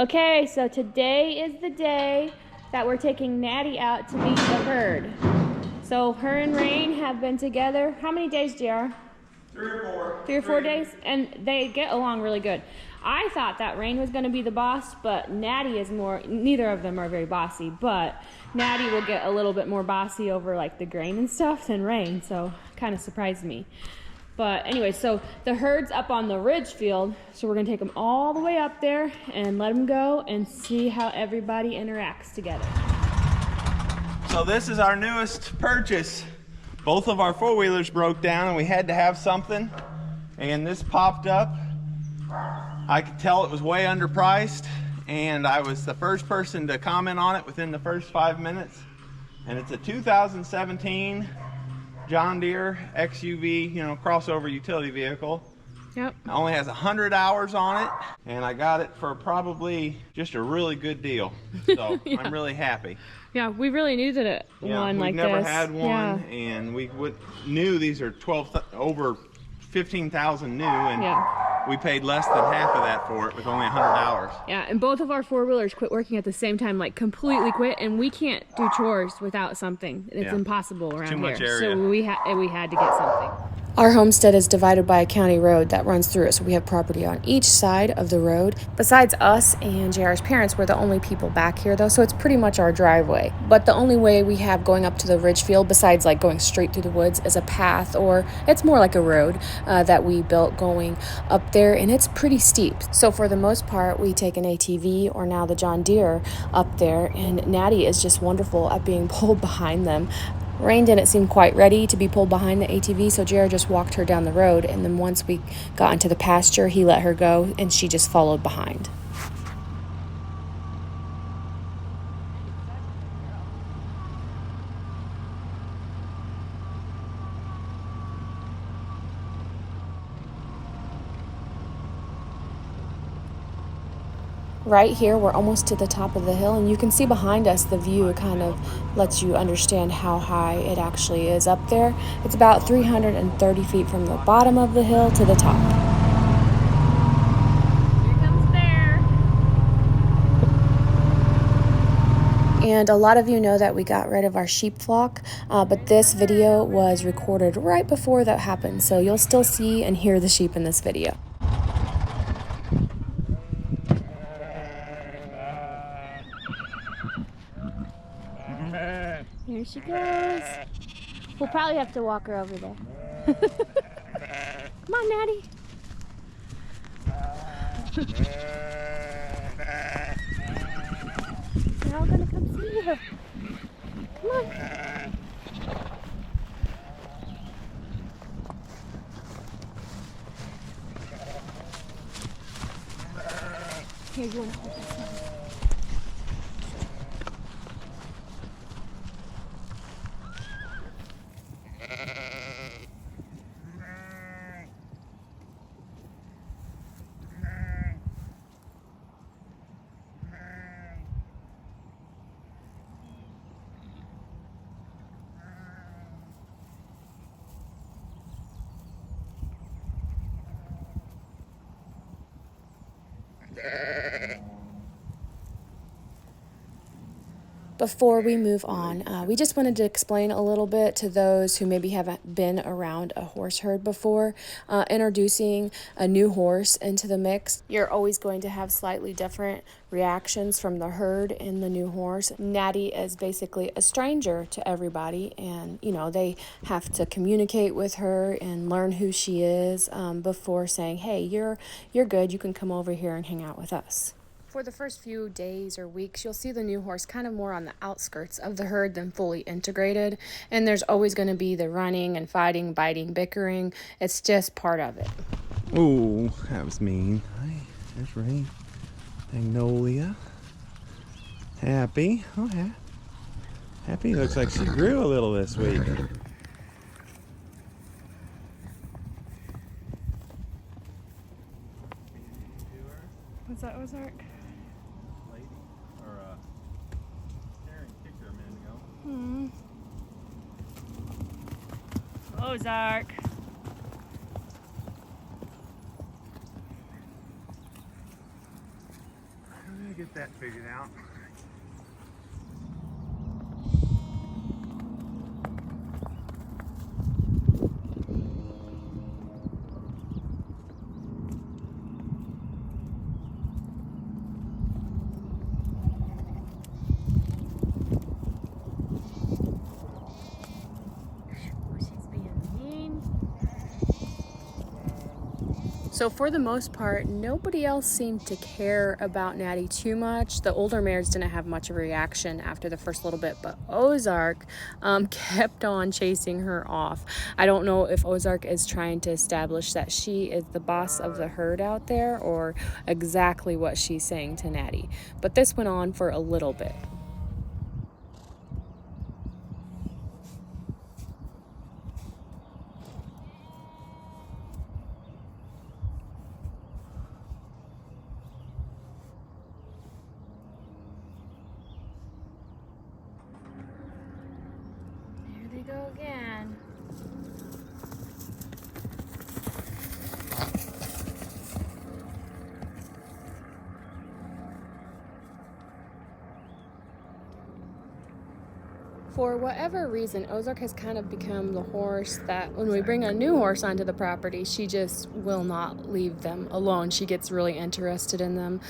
Okay, so today is the day that we're taking Natty out to meet the herd. So her and Rain have been together, how many days, JR? 3 or 4. 3 or 4 days? And they get along really good. I thought that Rain was going to be the boss, but Natty is more, neither of them are very bossy, but Natty will get a little bit more bossy over like the grain and stuff than Rain, so kind of surprised me. But anyway, so the herd's up on the ridge field, so we're going to take them all the way up there and let them go and see how everybody interacts together. So this is our newest purchase. Both of our four-wheelers broke down and we had to have something, and this popped up. I could tell it was way underpriced, and I was the first person to comment on it within the first 5 minutes. And it's a 2017 John Deere XUV, crossover utility vehicle. Yep. It only has 100 hours on it, and I got it for probably just a really good deal. So yeah. I'm really happy. Yeah, we really needed it. One like this. We've never had one, and we knew these are over 15,000 new, and we paid less than half of that for it with only 100 hours. Yeah, and both of our four-wheelers quit working at the same time, like completely quit, and we can't do chores without something. It's impossible around here. Too much area. So we had to get something. Our homestead is divided by a county road that runs through it, so we have property on each side of the road. Besides us and JR's parents, we're the only people back here though, so it's pretty much our driveway. But the only way we have going up to the ridge field, besides like going straight through the woods, is a path, or it's more like a road that we built going up there, and it's pretty steep. So for the most part, we take an ATV or now the John Deere up there, and Natty is just wonderful at being pulled behind them. Rain didn't seem quite ready to be pulled behind the ATV, so JR just walked her down the road, and then once we got into the pasture, he let her go, and she just followed behind. Right here, we're almost to the top of the hill, and you can see behind us the view kind of lets you understand how high it actually is up there. It's about 330 feet from the bottom of the hill to the top. Here comes Bear. And a lot of you know that we got rid of our sheep flock, but this video was recorded right before that happened, so you'll still see and hear the sheep in this video. Here she goes. We'll probably have to walk her over there. Come on, Natty. They're all gonna come see you. Come on. Here, you want to hold this one? Before we move on, we just wanted to explain a little bit to those who maybe haven't been around a horse herd before. Introducing a new horse into the mix, you're always going to have slightly different reactions from the herd and the new horse. Natty is basically a stranger to everybody, and they have to communicate with her and learn who she is before saying, hey, you're good, you can come over here and hang out with us. For the first few days or weeks, you'll see the new horse kind of more on the outskirts of the herd than fully integrated. And there's always going to be the running and fighting, biting, bickering. It's just part of it. Oh, that was mean. Hi, there's Rain. Magnolia. Happy. Oh, yeah. Happy looks like she grew a little this week. What's that, Ozark? Ozark. There we get that figured out. So for the most part, nobody else seemed to care about Natty too much. The older mares didn't have much of a reaction after the first little bit, but Ozark kept on chasing her off. I don't know if Ozark is trying to establish that she is the boss of the herd out there or exactly what she's saying to Natty. But this went on for a little bit. Go again. For whatever reason, Ozark has kind of become the horse that when we bring a new horse onto the property, she just will not leave them alone. She gets really interested in them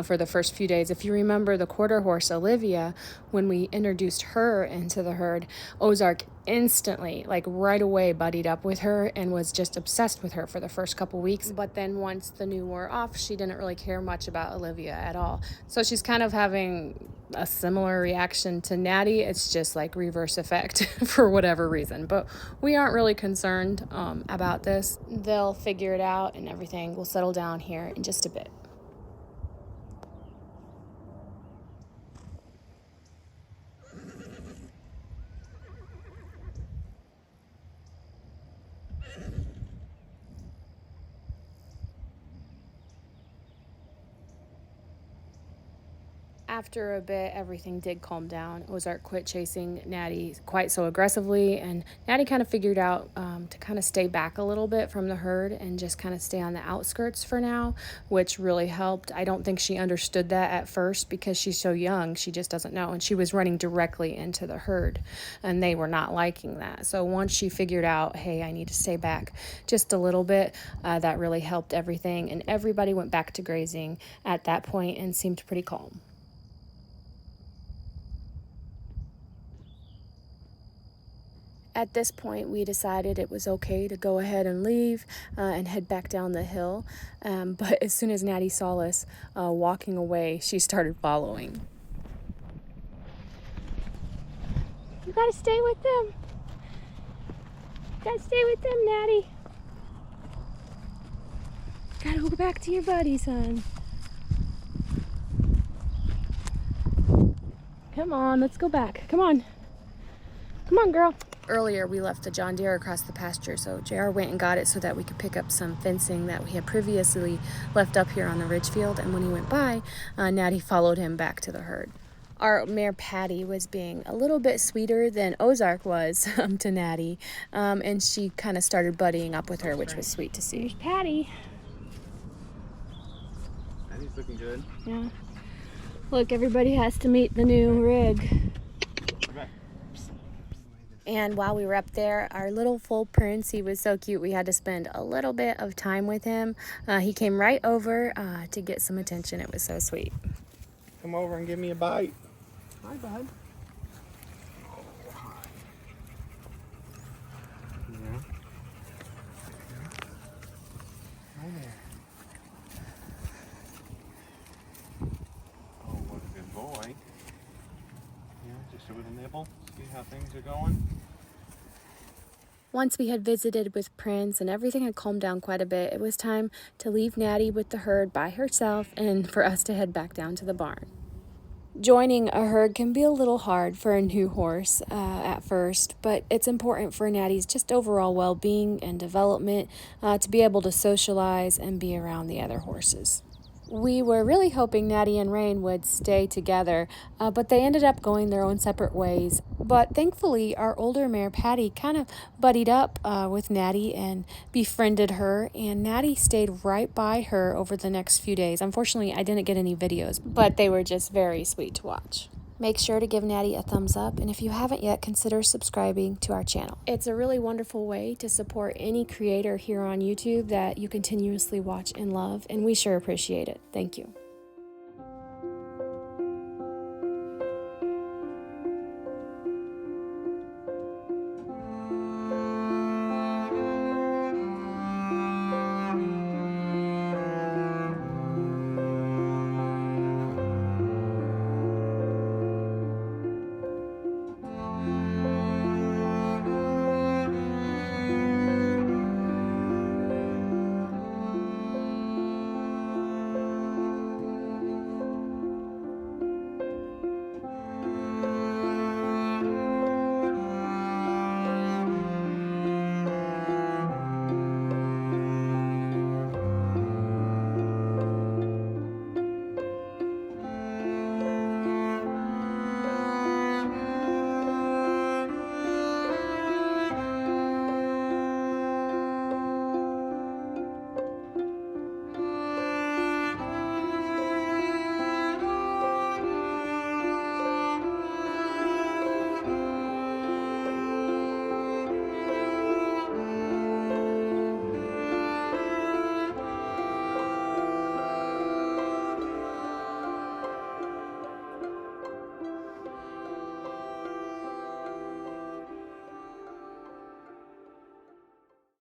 for the first few days. If you remember the quarter horse, Olivia, when we introduced her into the herd, Ozark instantly, like right away, buddied up with her and was just obsessed with her for the first couple weeks. But then once the new wore off, she didn't really care much about Olivia at all. So she's kind of having a similar reaction to Natty. It's just like reverse effect for whatever reason. But we aren't really concerned about this. They'll figure it out and everything will settle down here in just a bit. After a bit, everything did calm down. Ozark quit chasing Natty quite so aggressively, and Natty kind of figured out to kind of stay back a little bit from the herd and just kind of stay on the outskirts for now, which really helped. I don't think she understood that at first because she's so young. She just doesn't know, and she was running directly into the herd, and they were not liking that. So once she figured out, hey, I need to stay back just a little bit, that really helped everything, and everybody went back to grazing at that point and seemed pretty calm. At this point, we decided it was okay to go ahead and leave and head back down the hill. But as soon as Natty saw us walking away, she started following. You gotta stay with them. You gotta stay with them, Natty. You gotta go back to your buddy, son. Come on, let's go back. Come on. Come on, girl. Earlier, we left the John Deere across the pasture, so JR went and got it so that we could pick up some fencing that we had previously left up here on the ridge field, and when he went by, Natty followed him back to the herd. Our mare Patty was being a little bit sweeter than Ozark was to Natty, and she kind of started buddying up with her, which was sweet to see. There's Patty. Patty's looking good. Yeah. Look, everybody has to meet the new rig. And while we were up there, our little full prince, he was so cute. We had to spend a little bit of time with him. He came right over to get some attention. It was so sweet. Come over and give me a bite. Hi, bud. Yeah. Hi there. Oh, what a good boy. Yeah, just with a nibble. See how things are going. Once we had visited with Prince and everything had calmed down quite a bit, it was time to leave Natty with the herd by herself and for us to head back down to the barn. Joining a herd can be a little hard for a new horse at first, but it's important for Natty's just overall well-being and development to be able to socialize and be around the other horses. We were really hoping Natty and Rain would stay together, but they ended up going their own separate ways. But thankfully, our older mare, Patty, kind of buddied up with Natty and befriended her, and Natty stayed right by her over the next few days. Unfortunately, I didn't get any videos, but they were just very sweet to watch. Make sure to give Natty a thumbs up, and if you haven't yet, consider subscribing to our channel. It's a really wonderful way to support any creator here on YouTube that you continuously watch and love, and we sure appreciate it. Thank you.